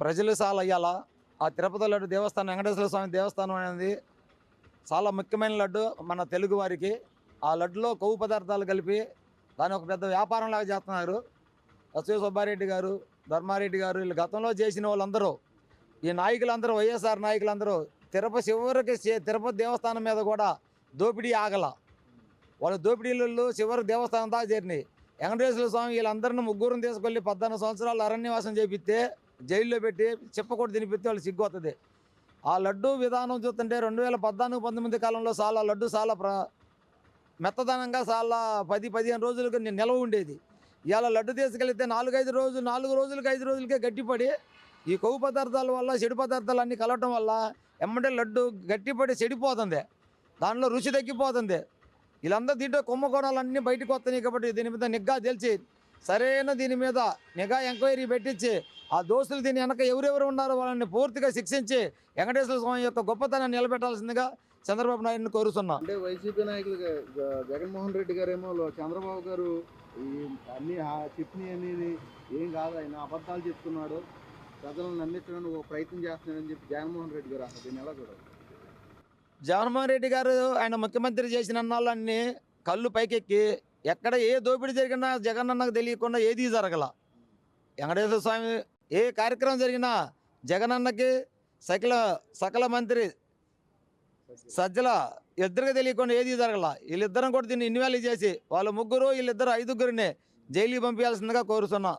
ప్రజలు చాలా అయ్యాల ఆ తిరుపతి లడ్డు దేవస్థానం వెంకటేశ్వర స్వామి దేవస్థానం అనేది చాలా ముఖ్యమైన లడ్డు మన తెలుగు వారికి. ఆ లడ్డులో కొవ్వు పదార్థాలు కలిపి దాన్ని ఒక పెద్ద వ్యాపారంలాగా చేస్తున్నారు. ఎస్వి సుబ్బారెడ్డి గారు, ధర్మారెడ్డి గారు వీళ్ళు గతంలో చేసిన వాళ్ళందరూ, ఈ నాయకులందరూ, వైఎస్ఆర్ నాయకులందరూ తిరుపతి దేవస్థానం మీద కూడా దోపిడీ ఆగల. వాళ్ళ దోపిడీలు చివరి దేవస్థానం దాకా చేరినాయి. వెంకటేశ్వర స్వామి వీళ్ళందరినీ ముగ్గురిని తీసుకెళ్ళి 14 సంవత్సరాలు అరణ్యవాసం చేపిస్తే, జైల్లో పెట్టి చిప్పకొట్టి తినిపిస్తే వాళ్ళు సిగ్గుతుంది. ఆ లడ్డు విధానం చూస్తుంటే 2014-19 కాలంలో చాలా లడ్డు చాలా మెత్తదనంగా చాలా 10-15 రోజులకు నిల్వ ఉండేది. ఇవాళ లడ్డు తీసుకెళ్తే 4 రోజులకి 5 రోజులకే గట్టిపడి ఈ కొవ్వు పదార్థాల వల్ల, చెడు పదార్థాలు అన్నీ కలవటం వల్ల ఎమ్మటే లడ్డు గట్టిపడి చెడిపోతుంది. దానిలో రుచి తగ్గిపోతుంది. వీళ్ళందరూ దీంట్లో కుంభకోణాలన్నీ బయటకు వస్తున్నాయి. కాబట్టి దీని మీద నిఘా తెలిసి సరైన దీని మీద నిఘా ఎంక్వైరీ పెట్టించి ఆ దోస్తులు దీని వెనక ఎవరెవరు ఉన్నారో వాళ్ళని పూర్తిగా శిక్షించి వెంకటేశ్వర స్వామి యొక్క గొప్పతనాన్ని నిలబెట్టాల్సిందిగా చంద్రబాబు నాయుడుని కోరుతున్నాం. అంటే వైసీపీ నాయకులు జగన్మోహన్ రెడ్డి గారేమో చంద్రబాబు గారు ఈ అన్ని చెప్పినవి అనేది ఏం కాదు, ఆయన అబద్ధాలు చెప్తున్నాడు, ప్రజలను నమ్మించడానికి ఒక ప్రయత్నం చేస్తున్నాడని చెప్పి జగన్మోహన్ రెడ్డి గారు అసలు దీన్ని ఎలా చూడాలి? జగన్మోహన్ రెడ్డి గారు ఆయన ముఖ్యమంత్రి చేసిన అన్నాళ్ళన్నీ కళ్ళు పైకెక్కి ఎక్కడ ఏ దోపిడీ జరిగినా జగనన్నకు తెలియకుండా ఏదీ జరగల. వెంకటేశ్వర స్వామి ఏ కార్యక్రమం జరిగినా జగనన్నకి సకల మంత్రి సజ్జల ఇద్దరికి తెలియకుండా ఏది జరగల. వీళ్ళిద్దరం కూడా దీన్ని ఇన్వాల్వ్ చేసి వాళ్ళ ముగ్గురు వీళ్ళిద్దరు 5గురిని జైలుకి పంపించాల్సిందిగా కోరుతున్నా.